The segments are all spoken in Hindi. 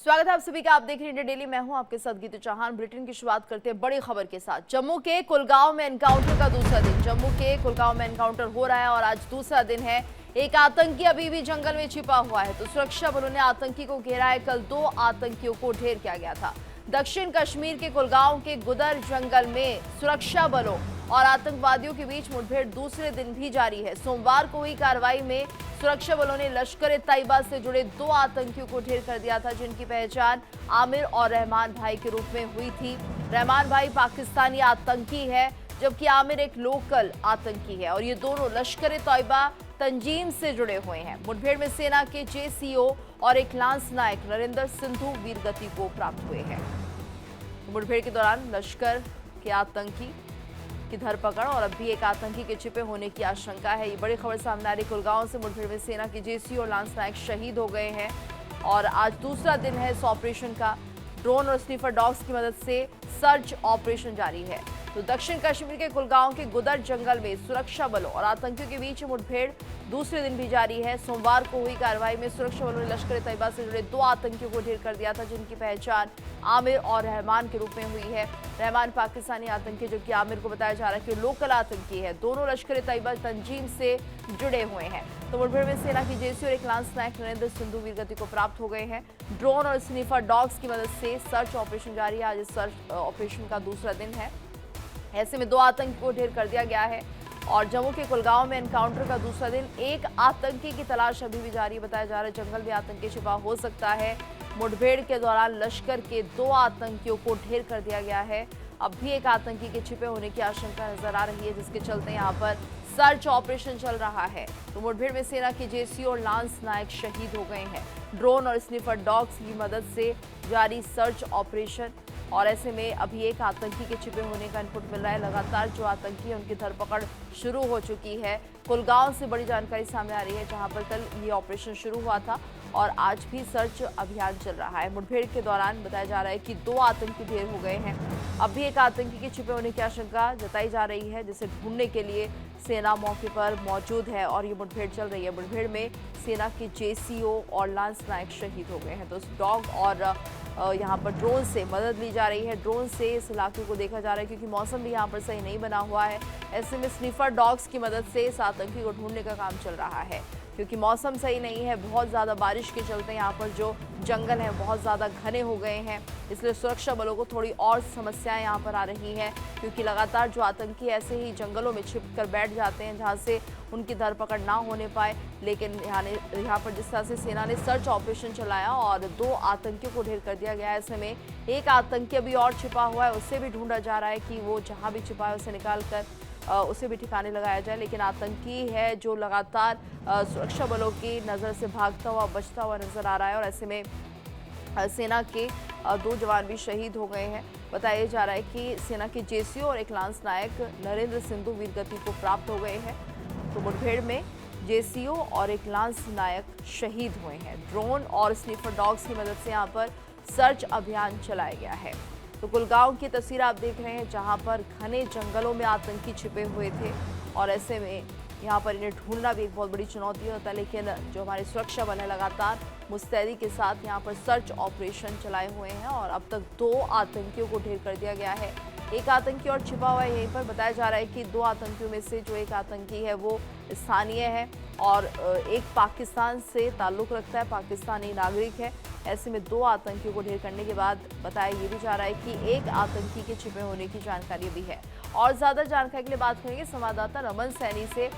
स्वागत है आप सभी का। आप देख रहे हैं इंडिया डेली। मैं हूं आपके साथ गीतू चौहान। बुलेटिन की शुरुआत करते हैं बड़ी खबर के साथ। जम्मू के कुलगांव में एनकाउंटर का दूसरा दिन। जम्मू के कुलगांव में एनकाउंटर हो रहा है और आज दूसरा दिन है। एक आतंकी अभी भी जंगल में छिपा हुआ है, तो सुरक्षा बलों ने आतंकी को घेरा है। कल 2 आतंकियों को ढेर किया गया था। दक्षिण कश्मीर के कुलगांव के गुदर जंगल में सुरक्षा बलों और आतंकवादियों के बीच मुठभेड़ दूसरे दिन भी जारी है। सोमवार को हुई कार्रवाई में सुरक्षा बलों ने लश्कर ए तैयबा से जुड़े 2 आतंकियों को ढेर कर दिया था, जिनकी पहचान आमिर और रहमान भाई के रूप में हुई थी। रहमान भाई पाकिस्तानी आतंकी है, जबकि आमिर एक लोकल आतंकी है और ये दोनों लश्कर ए तैयबा तंजीम से जुड़े हुए हैं। मुठभेड़ में सेना के जेसीओ और एक लांस नायक नरेंद्र सिंधु वीरगति को प्राप्त हुए हैं। मुठभेड़ के दौरान लश्कर के आतंकी की धरपकड़ और अब भी एक आतंकी के छिपे होने की आशंका है। ये बड़ी खबर सामने आ रही। कुलगांव से मुठभेड़ में सेना के जेसीओ और लांस नायक शहीद हो गए हैं और आज दूसरा दिन है इस ऑपरेशन का। ड्रोन और स्नीफर डॉग्स की मदद से सर्च ऑपरेशन जारी है। तो दक्षिण कश्मीर के कुलगांव के गुदर जंगल में सुरक्षा बलों और आतंकियों के बीच मुठभेड़ दूसरे दिन भी जारी है। सोमवार को हुई कार्रवाई में सुरक्षा बलों ने लश्कर ए तैयबा से जुड़े 2 आतंकियों को ढेर कर दिया था, जिनकी पहचान आमिर और रहमान के रूप में हुई है। रहमान पाकिस्तानी आतंकी, जबकि आमिर को बताया जा रहा है कि लोकल आतंकी है। दोनों लश्कर ए तैयबा तंजीम से जुड़े हुए हैं। तो मुठभेड़ में सेना की जेसी और एक लांस नायक नरेंद्र सिंधु वीरगति को प्राप्त हो गए हैं। ड्रोन और स्नीफर डॉग्स की मदद से सर्च ऑपरेशन जारी है। आज इस सर्च ऑपरेशन का दूसरा दिन है। ऐसे में 2 आतंकी को ढेर कर दिया गया है और जम्मू के कुलगांव में एनकाउंटर का दूसरा दिन। एक आतंकी की तलाश अभी भी जारी बताया जा रहा है। जंगल में आतंकी छिपा हो सकता है। मुठभेड़ के दौरान लश्कर के 2 आतंकियों को ढेर कर दिया गया है। अब भी एक आतंकी के छिपे होने की आशंका नजर आ रही है, जिसके चलते यहाँ पर सर्च ऑपरेशन चल रहा है। तो मुठभेड़ में सेना के जेसी और लांस नायक शहीद हो गए हैं। ड्रोन और स्नीफर डॉग्स की मदद से जारी सर्च ऑपरेशन और ऐसे में अभी एक आतंकी के छिपे होने का इनपुट मिल रहा है। लगातार जो आतंकी है उनकी धरपकड़ शुरू हो चुकी है। कुलगांव से बड़ी जानकारी सामने आ रही है, जहां पर कल ये ऑपरेशन शुरू हुआ था और आज भी सर्च अभियान चल रहा है। मुठभेड़ के दौरान बताया जा रहा है कि 2 आतंकी ढेर हो गए हैं। अब भी एक आतंकी के छिपे होने की आशंका जताई जा रही है, जिसे ढूंढने के लिए सेना मौके पर मौजूद है और ये मुठभेड़ चल रही है। मुठभेड़ में सेना के जेसीओ और लांस नायक शहीद हो गए हैं। तो इस डॉग और यहाँ पर ड्रोन से मदद ली जा रही है। ड्रोन से इस इलाके को देखा जा रहा है, क्योंकि मौसम भी यहाँ पर सही नहीं बना हुआ है। ऐसे में स्नीफर डॉग्स की मदद से इस आतंकी को ढूंढने का काम चल रहा है, क्योंकि मौसम सही नहीं है। बहुत ज़्यादा बारिश के चलते यहाँ पर जो जंगल हैं बहुत ज़्यादा घने हो गए हैं। इसलिए सुरक्षा बलों को थोड़ी और समस्याएं यहाँ पर आ रही हैं, क्योंकि लगातार जो आतंकी ऐसे ही जंगलों में छिप कर बैठ जाते हैं, जहाँ से उनकी धरपकड़ ना होने पाए। लेकिन यहाँ पर जिस तरह से सेना ने सर्च ऑपरेशन चलाया और 2 आतंकियों को ढेर कर दिया गया है, ऐसे में एक आतंकी अभी और छिपा हुआ है। उससे भी ढूंढा जा रहा है कि वो जहाँ भी छिपा है उसे निकाल कर उसे भी ठिकाने लगाया जाए। लेकिन आतंकी है जो लगातार सुरक्षा बलों की नज़र से भागता हुआ बचता हुआ नजर आ रहा है और ऐसे में सेना के 2 जवान भी शहीद हो गए हैं। बताया जा रहा है कि सेना के जेसीओ और एक लांस नायक नरेंद्र सिंधु वीरगति को प्राप्त हो गए हैं। तो मुठभेड़ में जेसीओ और एक लांस नायक शहीद हुए हैं। ड्रोन और स्नीफर डॉग्स की मदद से यहाँ पर सर्च अभियान चलाया गया है। तो कुलगांव की तस्वीर आप देख रहे हैं, जहां पर घने जंगलों में आतंकी छिपे हुए थे और ऐसे में यहाँ पर इन्हें ढूंढना भी एक बहुत बड़ी चुनौती होता है। लेकिन जो हमारे सुरक्षा बल है लगातार मुस्तैदी के साथ यहाँ पर सर्च ऑपरेशन चलाए हुए हैं और अब तक 2 आतंकियों को ढेर कर दिया गया है। एक आतंकी और छिपा हुआ है यहीं पर। बताया जा रहा है कि 2 आतंकियों में से जो एक आतंकी है वो स्थानीय है और एक पाकिस्तान से ताल्लुक़ रखता है, पाकिस्तानी नागरिक है। ऐसे में 2 आतंकियों को ढेर करने के बाद बताया ये भी जा रहा है कि एक आतंकी के छिपे होने की जानकारी भी है। और ज़्यादा जानकारी के लिए बात करेंगे संवाददाता रमन सैनी से।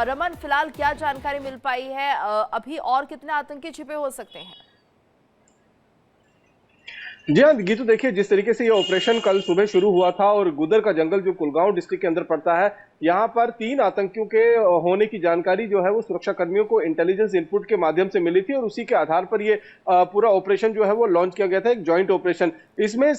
रमन, फिलहाल क्या जानकारी मिल पाई है? अभी और कितने आतंकी छिपे हो सकते हैं? जी हाँ गीतू, देखिए जिस तरीके से ये ऑपरेशन कल सुबह शुरू हुआ था और गुदर का जंगल जो कुलगांव डिस्ट्रिक्ट के अंदर पड़ता है, यहाँ पर 3 आतंकियों के होने की जानकारी जो है वो सुरक्षा कर्मियों को इंटेलिजेंस इनपुट के माध्यम से मिली थी और उसी के आधार पर ये पूरा ऑपरेशन जो है वो लॉन्च किया गया था, एक जॉइंट ऑपरेशन। इसमें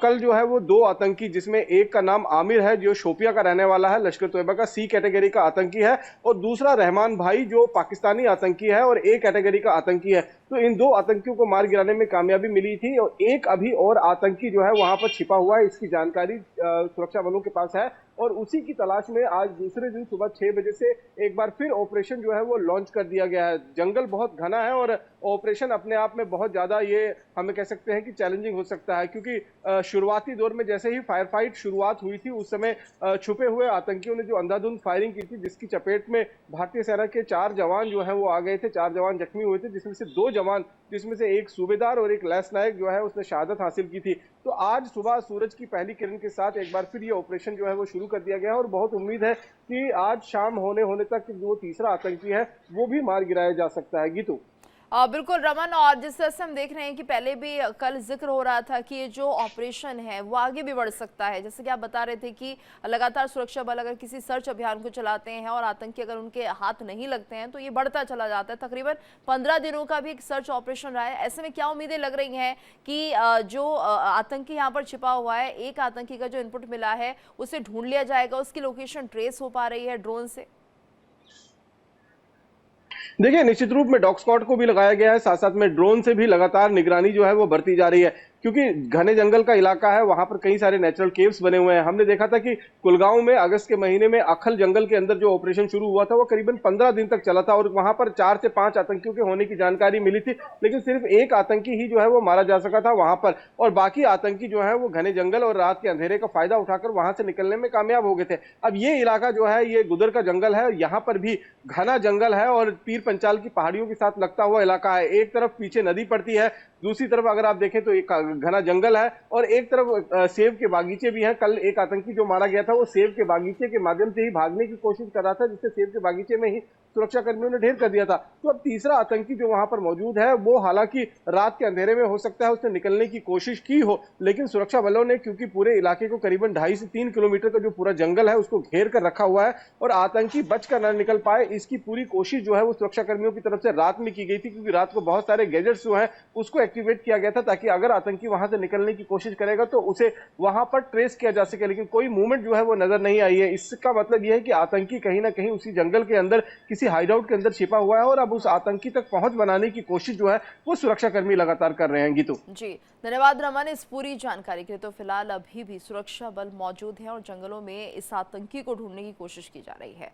कल जो है वो 2 आतंकी, जिसमें एक का नाम आमिर है जो शोपिया का रहने वाला है, लश्कर तोयबा का C कैटेगरी का आतंकी है, और दूसरा रहमान भाई जो पाकिस्तानी आतंकी है और A कैटेगरी का आतंकी है। तो इन 2 आतंकियों को मार गिराने में कामयाबी मिली थी और एक अभी और आतंकी जो है वहां पर छिपा हुआ है, इसकी जानकारी सुरक्षा बलों के पास है और उसी की तलाश में आज दूसरे दिन सुबह 6 बजे से एक बार फिर ऑपरेशन जो है वो लॉन्च कर दिया गया है। जंगल बहुत घना है और ऑपरेशन अपने आप में बहुत ज्यादा ये हमें कह सकते हैं कि चैलेंजिंग हो सकता है, क्योंकि शुरुआती दौर में जैसे ही फायर फाइट शुरुआत हुई थी उस समय छुपे हुए आतंकियों ने जो अंधाधुंध फायरिंग की थी, जिसकी चपेट में भारतीय सेना के 4 जवान जो है वो आ गए थे, 4 जवान जख्मी हुए थे, जिसमें से 2 जवान, जिसमें से एक सूबेदार और एक लैंस नायक जो है उसने शहादत हासिल की थी। तो आज सुबह सूरज की पहली किरण के साथ एक बार फिर ये ऑपरेशन जो है वो शुरू कर दिया गया है और बहुत उम्मीद है कि आज शाम होने तक जो तीसरा आतंकी है वो भी मार गिराया जा सकता है। गीतू। बिल्कुल रमन, और जिस तरह से हम देख रहे हैं कि पहले भी कल जिक्र हो रहा था कि ये जो ऑपरेशन है वो आगे भी बढ़ सकता है। जैसे कि आप बता रहे थे कि लगातार सुरक्षा बल अगर किसी सर्च अभियान को चलाते हैं और आतंकी अगर उनके हाथ नहीं लगते हैं तो ये बढ़ता चला जाता है। तकरीबन 15 दिनों का भी एक सर्च ऑपरेशन रहा है। ऐसे में क्या उम्मीदें लग रही हैं कि जो आतंकी यहाँ पर छिपा हुआ है, एक आतंकी का जो इनपुट मिला है उसे ढूंढ लिया जाएगा, उसकी लोकेशन ट्रेस हो पा रही है ड्रोन से? देखिए, निश्चित रूप में डॉग स्क्वाड को भी लगाया गया है, साथ साथ में ड्रोन से भी लगातार निगरानी जो है वो बढ़ती जा रही है, क्योंकि घने जंगल का इलाका है, वहां पर कई सारे नेचुरल केव्स बने हुए हैं। हमने देखा था कि कुलगांव में अगस्त के महीने में अखल जंगल के अंदर जो ऑपरेशन शुरू हुआ था वो करीबन 15 दिन तक चला था और वहां पर 4 से 5 आतंकियों के होने की जानकारी मिली थी, लेकिन सिर्फ एक आतंकी ही जो है वो मारा जा सका था वहां पर, और बाकी आतंकी जो है वो घने जंगल और रात के अंधेरे का फायदा उठाकर वहां से निकलने में कामयाब हो गए थे। अब ये इलाका जो है ये गुदर का जंगल है, यहाँ पर भी घना जंगल है और पीर पंचाल की पहाड़ियों के साथ लगता हुआ इलाका है। एक तरफ पीछे नदी पड़ती है, दूसरी तरफ अगर आप देखें तो एक घना जंगल है और एक तरफ सेब के बागीचे भी हैं। कल एक आतंकी जो मारा गया था वो सेब के बागीचे के माध्यम से ही भागने की कोशिश कर रहा था, जिससे सेब के बागीचे में ही सुरक्षा कर्मियों ने ढेर कर दिया था। तो अब तीसरा आतंकी जो वहां पर मौजूद है वो हालांकि रात के अंधेरे में हो सकता है उसने निकलने की कोशिश की हो, लेकिन सुरक्षा बलों ने, क्योंकि पूरे इलाके को करीबन 2.5 से 3 किलोमीटर का जो पूरा जंगल है उसको घेर कर रखा हुआ है और आतंकी बचकर न निकल पाए, इसकी पूरी कोशिश जो है वो सुरक्षा कर्मियों की तरफ से रात में की गई थी, क्योंकि रात को बहुत सारे गैजेट्स जो है उसको एक्टिवेट किया गया था ताकि अगर आतंकी वहां से निकलने की कोशिश करेगा तो उसे वहां पर ट्रेस किया जा सके, लेकिन कोई मूवमेंट जो है वो नजर नहीं आई है। इसका मतलब यह है कि आतंकी कहीं ना कहीं उसी जंगल के अंदर किसी हाइडआउट के अंदर छिपा हुआ है और अब उस आतंकी तक पहुंच बनाने की कोशिश जो है वो सुरक्षा कर्मी लगातार कर रहे हैं। गीतू जी, धन्यवाद रमन इस पूरी जानकारी के लिए। तो फिलहाल अभी भी सुरक्षा बल मौजूद है और जंगलों में इस आतंकी को ढूंढने की कोशिश की जा रही है।